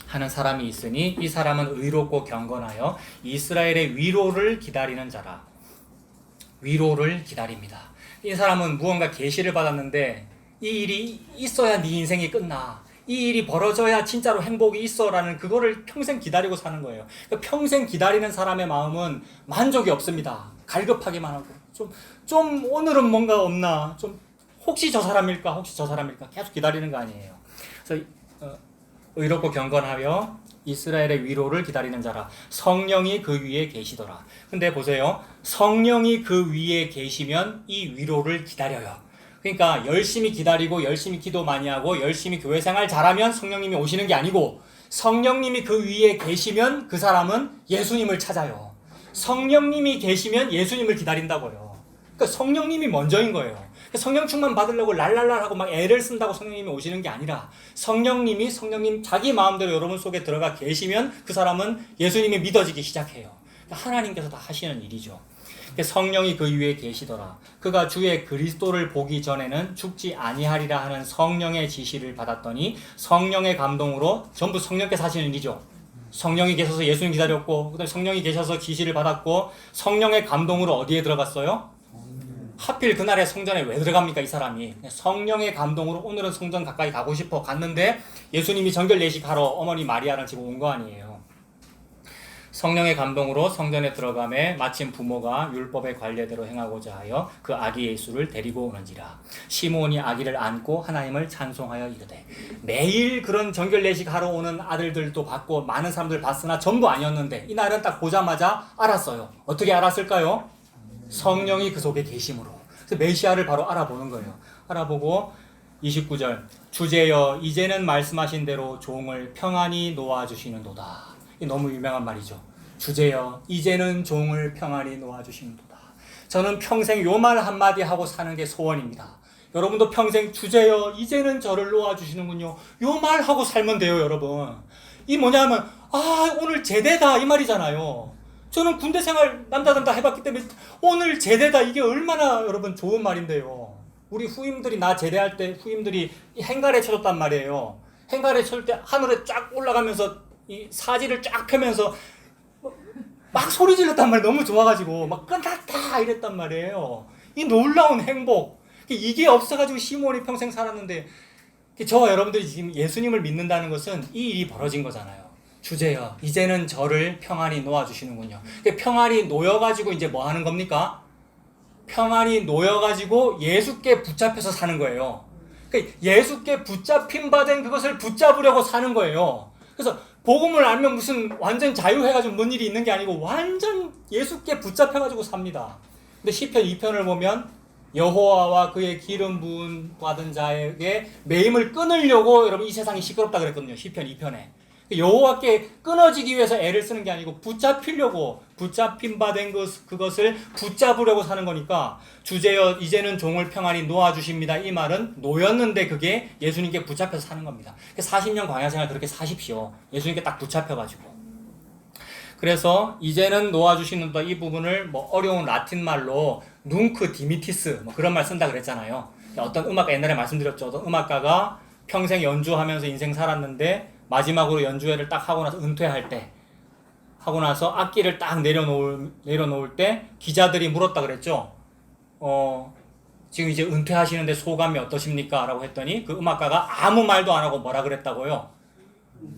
하는 사람이 있으니 이 사람은 의롭고 경건하여 이스라엘의 위로를 기다리는 자라. 위로를 기다립니다. 이 사람은 무언가 계시를 받았는데 이 일이 있어야 네 인생이 끝나. 이 일이 벌어져야 진짜로 행복이 있어라는 그거를 평생 기다리고 사는 거예요. 그러니까 평생 기다리는 사람의 마음은 만족이 없습니다. 갈급하기만 하고 좀 오늘은 뭔가 없나 좀 혹시 저 사람일까 혹시 저 사람일까 계속 기다리는 거 아니에요. 그래서 의롭고 경건하여 이스라엘의 위로를 기다리는 자라. 성령이 그 위에 계시더라. 근데 보세요. 성령이 그 위에 계시면 이 위로를 기다려요. 그러니까 열심히 기다리고 열심히 기도 많이 하고 열심히 교회 생활 잘하면 성령님이 오시는 게 아니고 성령님이 그 위에 계시면 그 사람은 예수님을 찾아요. 성령님이 계시면 예수님을 기다린다고요. 그러니까 성령님이 먼저인 거예요. 성령 충만 받으려고 랄랄랄하고 막 애를 쓴다고 성령님이 오시는 게 아니라 성령님 자기 마음대로 여러분 속에 들어가 계시면 그 사람은 예수님이 믿어지기 시작해요. 하나님께서 다 하시는 일이죠. 성령이 그 위에 계시더라. 그가 주의 그리스도를 보기 전에는 죽지 아니하리라 하는 성령의 지시를 받았더니 성령의 감동으로 전부 성령께서 하시는 일이죠. 성령이 계셔서 예수님 기다렸고 그다음에 성령이 계셔서 지시를 받았고 성령의 감동으로 어디에 들어갔어요? 하필 그날에 성전에 왜 들어갑니까 이 사람이? 성령의 감동으로 오늘은 성전 가까이 가고 싶어 갔는데 예수님이 정결 예식하러 어머니 마리아랑 지금 온 거 아니에요. 성령의 감동으로 성전에 들어가매 마침 부모가 율법의 관례대로 행하고자 하여 그 아기 예수를 데리고 오는지라. 시몬이 아기를 안고 하나님을 찬송하여 이르되. 매일 그런 정결 예식하러 오는 아들들도 봤고 많은 사람들 봤으나 전부 아니었는데 이날은 딱 보자마자 알았어요. 어떻게 알았을까요? 성령이 그 속에 계심으로. 그래서 메시아를 바로 알아보는 거예요. 알아보고 29절 주제여 이제는 말씀하신 대로 종을 평안히 놓아주시는도다. 이 너무 유명한 말이죠. 주제여 이제는 종을 평안히 놓아주시는도다. 저는 평생 요 말 한마디 하고 사는 게 소원입니다. 여러분도 평생 주제여 이제는 저를 놓아주시는군요. 요 말 하고 살면 돼요 여러분. 이 뭐냐면 오늘 제대다 이 말이잖아요. 저는 군대 생활 남자들 다 해봤기 때문에 오늘 제대다 이게 얼마나 여러분 좋은 말인데요. 우리 후임들이 나 제대할 때 후임들이 행가래 쳐줬단 말이에요. 행가래 칠 때 하늘에 쫙 올라가면서 이 사지를 쫙 펴면서 막 소리 질렀단 말이에요. 너무 좋아가지고 막 끝났다 이랬단 말이에요. 이 놀라운 행복 이게 없어가지고 시몬이 평생 살았는데 저와 여러분들이 지금 예수님을 믿는다는 것은 이 일이 벌어진 거잖아요. 주제여 이제는 저를 평안히 놓아주시는군요. 평안히 놓여가지고 이제 뭐 하는 겁니까? 평안히 놓여가지고 예수께 붙잡혀서 사는 거예요. 예수께 붙잡힌 바 된 그것을 붙잡으려고 사는 거예요. 그래서 복음을 알면 무슨 완전 자유해가지고 뭔 일이 있는 게 아니고 완전 예수께 붙잡혀가지고 삽니다. 근데 시편 2편을 보면 여호와와 그의 기름 부은 받은 자에게 매임을 끊으려고 여러분 이 세상이 시끄럽다 그랬거든요. 시편 2편에. 여호와께 끊어지기 위해서 애를 쓰는 게 아니고 붙잡히려고 붙잡힌 바 된 그것을 붙잡으려고 사는 거니까 주제여 이제는 종을 평안히 놓아주십니다. 이 말은 놓였는데 그게 예수님께 붙잡혀서 사는 겁니다. 40년 광야생활 그렇게 사십시오. 예수님께 딱 붙잡혀가지고. 그래서 이제는 놓아주시는다 이 부분을 뭐 어려운 라틴 말로 눅크 디미티스 뭐 그런 말 쓴다 그랬잖아요. 어떤 음악가 옛날에 말씀드렸죠. 어떤 음악가가 평생 연주하면서 인생 살았는데 마지막으로 연주회를 딱 하고 나서 은퇴할 때 하고 나서 악기를 딱 내려놓을 때 기자들이 물었다 그랬죠. 지금 이제 은퇴하시는데 소감이 어떠십니까? 라고 했더니 그 음악가가 아무 말도 안 하고 뭐라 그랬다고요?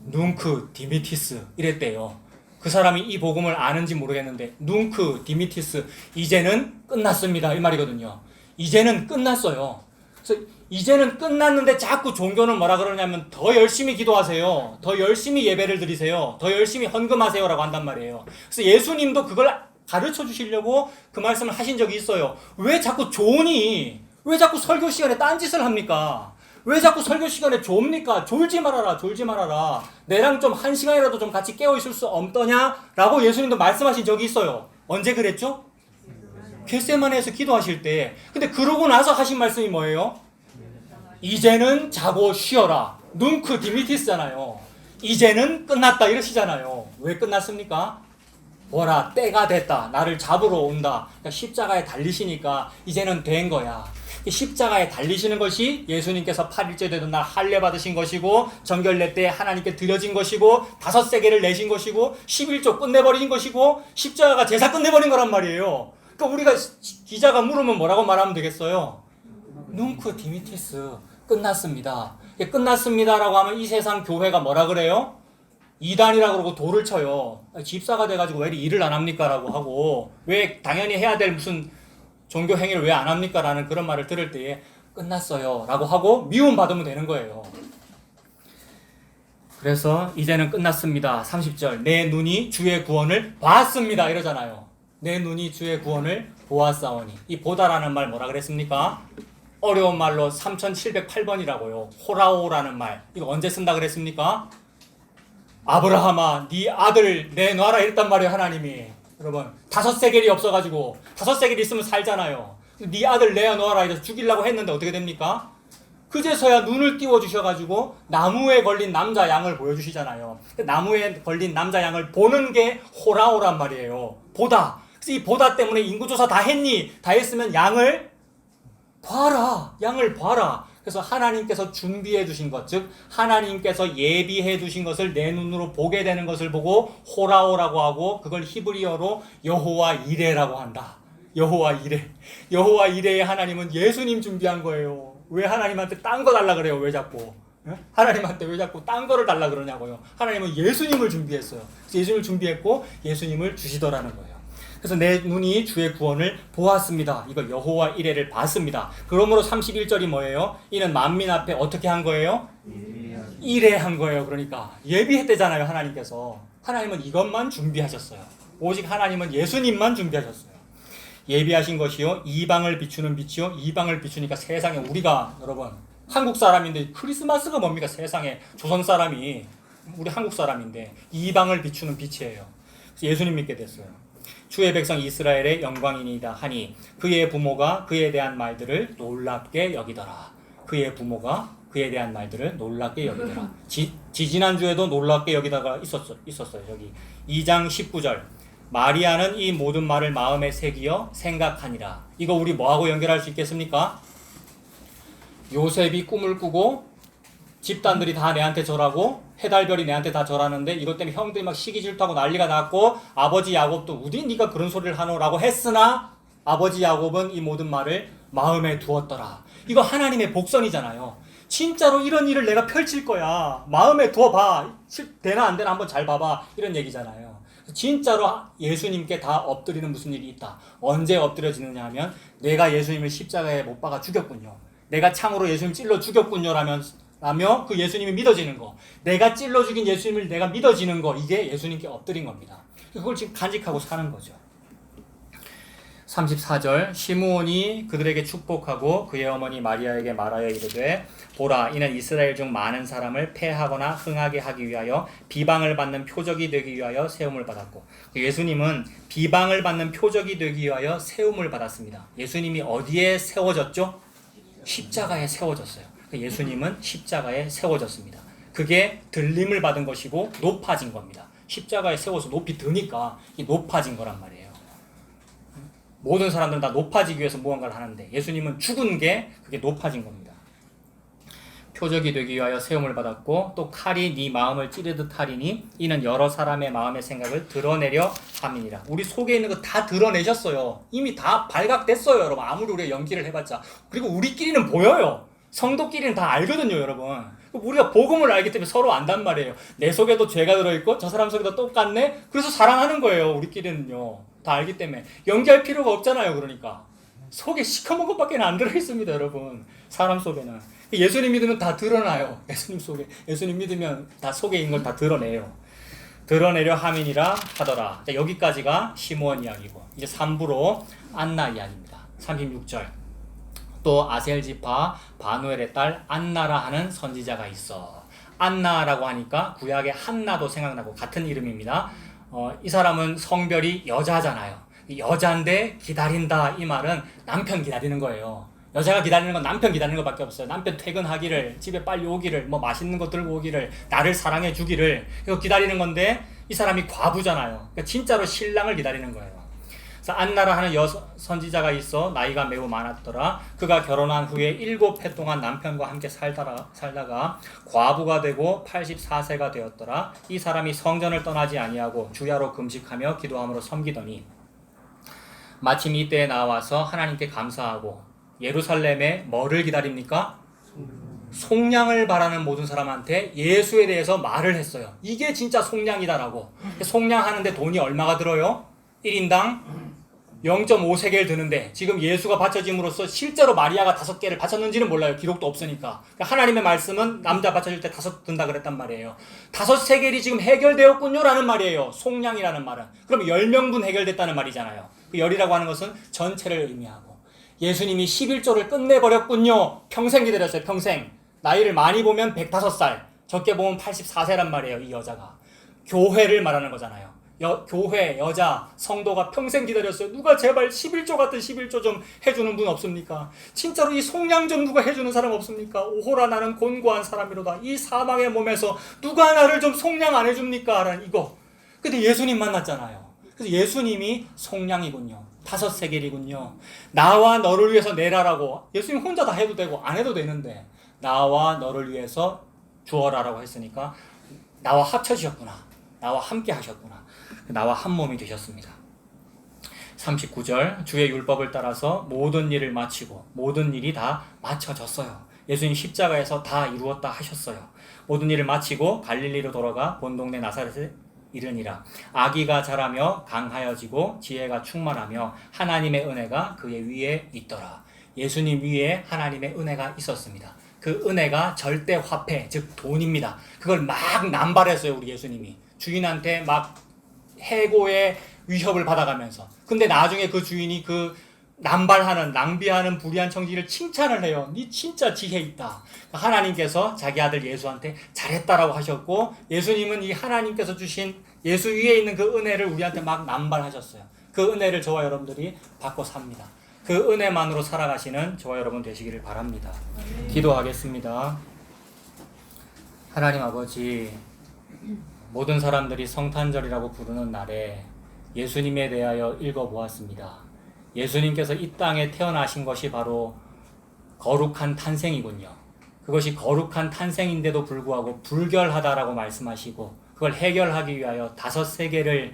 눅크 디미티스 이랬대요. 그 사람이 이 복음을 아는지 모르겠는데 눅크 디미티스 이제는 끝났습니다 이 말이거든요. 이제는 끝났어요. 그래서 이제는 끝났는데 자꾸 종교는 뭐라 그러냐면 더 열심히 기도하세요. 더 열심히 예배를 드리세요. 더 열심히 헌금하세요 라고 한단 말이에요. 그래서 예수님도 그걸 가르쳐 주시려고 그 말씀을 하신 적이 있어요. 왜 자꾸 왜 자꾸 설교 시간에 딴짓을 합니까? 왜 자꾸 설교 시간에 졸니까? 졸지 말아라. 내랑 좀 한 시간이라도 좀 같이 깨어있을 수 없더냐? 라고 예수님도 말씀하신 적이 있어요. 언제 그랬죠? 겟세마네에서 기도하실 때. 근데 그러고 나서 하신 말씀이 뭐예요? 이제는 자고 쉬어라. 눅크 디미티스잖아요. 이제는 끝났다 이러시잖아요. 왜 끝났습니까? 뭐라 때가 됐다. 나를 잡으러 온다. 그러니까 십자가에 달리시니까 이제는 된 거야. 십자가에 달리시는 것이 예수님께서 8일째 되던 날 할례 받으신 것이고 정결례 때 하나님께 드려진 것이고 5세계를 내신 것이고 11조 끝내버린 것이고 십자가가 제사 끝내버린 거란 말이에요. 그러니까 우리가 기자가 물으면 뭐라고 말하면 되겠어요? 눅크 디미티스 끝났습니다. 끝났습니다라고 하면 이 세상 교회가 뭐라 그래요? 이단이라고 그러고 돌을 쳐요. 집사가 돼가지고 왜 일을 안 합니까? 라고 하고 왜 당연히 해야 될 무슨 종교 행위를 왜 안 합니까? 라는 그런 말을 들을 때에 끝났어요 라고 하고 미움받으면 되는 거예요. 그래서 이제는 끝났습니다. 30절 내 눈이 주의 구원을 봤습니다 이러잖아요. 내 눈이 주의 구원을 보았사오니 이 보다라는 말 뭐라 그랬습니까? 어려운 말로 3708번이라고요. 호라오라는 말. 이거 언제 쓴다 그랬습니까? 아브라함아 네 아들 내놔라 이랬단 말이에요 하나님이. 여러분 5세겔이 없어가지고 5세겔 있으면 살잖아요. 네 아들 내놔라 이래서 죽이려고 했는데 어떻게 됩니까? 그제서야 눈을 띄워주셔가지고 나무에 걸린 남자 양을 보여주시잖아요. 나무에 걸린 남자 양을 보는 게 호라오란 말이에요. 보다. 그래서 이 보다 때문에 인구조사 다 했니? 다 했으면 양을 봐라. 양을 봐라. 그래서 하나님께서 준비해 두신 것, 즉 하나님께서 예비해 두신 것을 내 눈으로 보게 되는 것을 보고 호라오라고 하고, 그걸 히브리어로 여호와 이레라고 한다. 여호와 이레. 여호와 이레의 하나님은 예수님 준비한 거예요. 왜 하나님한테 딴 거 달라 그래요? 왜 자꾸? 하나님한테 왜 자꾸 딴 거를 달라 그러냐고요. 하나님은 예수님을 준비했어요. 그래서 예수님을 준비했고 예수님을 주시더라는 거예요. 그래서 내 눈이 주의 구원을 보았습니다. 이거 여호와 이레를 봤습니다. 그러므로 31절이 뭐예요? 이는 만민 앞에 어떻게 한 거예요? 이레한 거예요. 그러니까 예비했대잖아요. 하나님께서. 하나님은 이것만 준비하셨어요. 오직 하나님은 예수님만 준비하셨어요. 예비하신 것이요 이방을 비추는 빛이요. 이방을 비추니까 세상에, 우리가 여러분 한국 사람인데 크리스마스가 뭡니까? 세상에 조선 사람이, 우리 한국 사람인데 이방을 비추는 빛이에요. 그래서 예수님 믿게 됐어요. 주의 백성 이스라엘의 영광이니이다 하니 그의 부모가 그에 대한 말들을 놀랍게 여기더라. 그의 부모가 그에 대한 말들을 놀랍게 여기더라. 지지난주에도 놀랍게 여기다가 있었어요. 여기 2장 19절. 마리아는 이 모든 말을 마음에 새기어 생각하니라. 이거 우리 뭐하고 연결할 수 있겠습니까? 요셉이 꿈을 꾸고 집단들이 다 내한테 절하고 해달별이 내한테 다 절하는데 이것 때문에 형들이 막 시기 질투하고 난리가 났고, 아버지 야곱도 어디 네가 그런 소리를 하노라고 했으나 아버지 야곱은 이 모든 말을 마음에 두었더라. 이거 하나님의 복선이잖아요. 진짜로 이런 일을 내가 펼칠 거야. 마음에 두어봐. 되나 안 되나 한번 잘 봐봐. 이런 얘기잖아요. 진짜로 예수님께 다 엎드리는 무슨 일이 있다. 언제 엎드려지느냐 하면 내가 예수님을 십자가에 못 박아 죽였군요. 내가 창으로 예수님 찔러 죽였군요 라며 그 예수님이 믿어지는 거, 내가 찔러 죽인 예수님을 내가 믿어지는 거, 이게 예수님께 엎드린 겁니다. 그걸 지금 간직하고 사는 거죠. 34절. 시므온이 그들에게 축복하고 그의 어머니 마리아에게 말하여 이르되 보라, 이는 이스라엘 중 많은 사람을 패하거나 흥하게 하기 위하여 비방을 받는 표적이 되기 위하여 세움을 받았고, 예수님은 비방을 받는 표적이 되기 위하여 세움을 받았습니다. 예수님이 어디에 세워졌죠? 십자가에 세워졌어요. 예수님은 십자가에 세워졌습니다. 그게 들림을 받은 것이고 높아진 겁니다. 십자가에 세워서 높이 드니까 이 높아진 거란 말이에요. 모든 사람들은 다 높아지기 위해서 무언가를 하는데 예수님은 죽은 게 그게 높아진 겁니다. 표적이 되기 위하여 세움을 받았고, 또 칼이 네 마음을 찌르듯 하리니 이는 여러 사람의 마음의 생각을 드러내려 함이니라. 우리 속에 있는 거 다 드러내셨어요. 이미 다 발각됐어요, 여러분. 아무리 우리가 연기를 해봤자. 그리고 우리끼리는 보여요. 성도끼리는 다 알거든요, 여러분. 우리가 복음을 알기 때문에 서로 안단 말이에요. 내 속에도 죄가 들어있고 저 사람 속에도 똑같네. 그래서 사랑하는 거예요, 우리끼리는요. 다 알기 때문에 연기할 필요가 없잖아요. 그러니까 속에 시커먼 것밖에 안 들어있습니다, 여러분. 사람 속에는. 예수님 믿으면 다 드러나요. 예수님 속에, 예수님 믿으면 다 속에 있는 걸 다 드러내요. 드러내려 함이니라 하더라. 자, 여기까지가 시므온 이야기고, 이제 3부로 안나 이야기입니다. 36절. 또 아셀지파 바누엘의 딸 안나라 하는 선지자가 있어. 안나라고 하니까 구약의 한나도 생각나고 같은 이름입니다. 이 사람은 성별이 여자잖아요. 여자인데 기다린다, 이 말은 남편 기다리는 거예요. 여자가 기다리는 건 남편 기다리는 것밖에 없어요. 남편 퇴근하기를, 집에 빨리 오기를, 뭐 맛있는 거 들고 오기를, 나를 사랑해 주기를, 이거 기다리는 건데 이 사람이 과부잖아요. 그러니까 진짜로 신랑을 기다리는 거예요. 그래서 안나라 하는 선지자가 있어 나이가 매우 많았더라. 그가 결혼한 후에 7해 동안 남편과 함께 살다가 과부가 되고 84세가 되었더라. 이 사람이 성전을 떠나지 아니하고 주야로 금식하며 기도함으로 섬기더니 마침 이때에 나와서 하나님께 감사하고 예루살렘에 뭐를 기다립니까? 속량을 바라는 모든 사람한테 예수에 대해서 말을 했어요. 이게 진짜 속량이다라고. 속량하는데 돈이 얼마가 들어요? 1인당 0.5세겔 드는데 지금 예수가 바쳐짐으로써 실제로 마리아가 5개를 바쳤는지는 몰라요. 기록도 없으니까. 하나님의 말씀은 남자 바쳐질 때 5 든다 그랬단 말이에요. 5세겔이 지금 해결되었군요 라는 말이에요. 속량이라는 말은. 그럼 10명분 해결됐다는 말이잖아요. 그 열이라고 하는 것은 전체를 의미하고, 예수님이 11조를 끝내버렸군요. 평생 기다렸어요. 평생. 나이를 많이 보면 105살, 적게 보면 84세란 말이에요. 이 여자가. 교회를 말하는 거잖아요. 교회, 여자, 성도가 평생 기다렸어요. 누가 제발 11조 같은 11조 좀 해주는 분 없습니까? 진짜로 이 속량 좀 누가 해주는 사람 없습니까? 오호라 나는 곤고한 사람이로다. 이 사망의 몸에서 누가 나를 좀 속량 안 해줍니까? 라는 이거. 근데 예수님 만났잖아요. 그래서 예수님이 속량이군요. 5세겔이군요. 나와 너를 위해서 내라라고 예수님 혼자 다 해도 되고 안 해도 되는데 나와 너를 위해서 주어라라고 했으니까 나와 합쳐지셨구나. 나와 함께 하셨구나. 나와 한 몸이 되셨습니다. 39절 주의 율법을 따라서 모든 일을 마치고 모든 일이 다 마쳐졌어요. 예수님 십자가에서 다 이루었다 하셨어요. 모든 일을 마치고 갈릴리로 돌아가 본 동네 나사렛에 이르니라. 아기가 자라며 강하여지고 지혜가 충만하며 하나님의 은혜가 그의 위에 있더라. 예수님 위에 하나님의 은혜가 있었습니다. 그 은혜가 절대 화폐, 즉 돈입니다. 그걸 막 남발했어요. 우리 예수님이 주인한테 막 해고의 위협을 받아가면서. 근데 나중에 그 주인이 그 남발하는 낭비하는 불의한 청지기를 칭찬을 해요. 니 진짜 지혜 있다. 하나님께서 자기 아들 예수한테 잘했다라고 하셨고 예수님은 이 하나님께서 주신 예수 위에 있는 그 은혜를 우리한테 막 남발하셨어요. 그 은혜를 저와 여러분들이 받고 삽니다. 그 은혜만으로 살아가시는 저와 여러분 되시기를 바랍니다. 기도하겠습니다. 하나님 아버지, 모든 사람들이 성탄절이라고 부르는 날에 예수님에 대하여 읽어보았습니다. 예수님께서 이 땅에 태어나신 것이 바로 거룩한 탄생이군요. 그것이 거룩한 탄생인데도 불구하고 불결하다라고 말씀하시고 그걸 해결하기 위하여 5세계를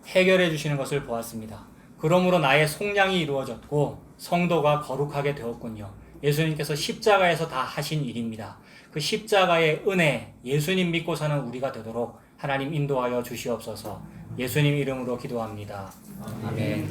해결해 주시는 것을 보았습니다. 그러므로 나의 속량이 이루어졌고 성도가 거룩하게 되었군요. 예수님께서 십자가에서 다 하신 일입니다. 그 십자가의 은혜, 예수님 믿고 사는 우리가 되도록 하나님 인도하여 주시옵소서. 예수님 이름으로 기도합니다. 아멘.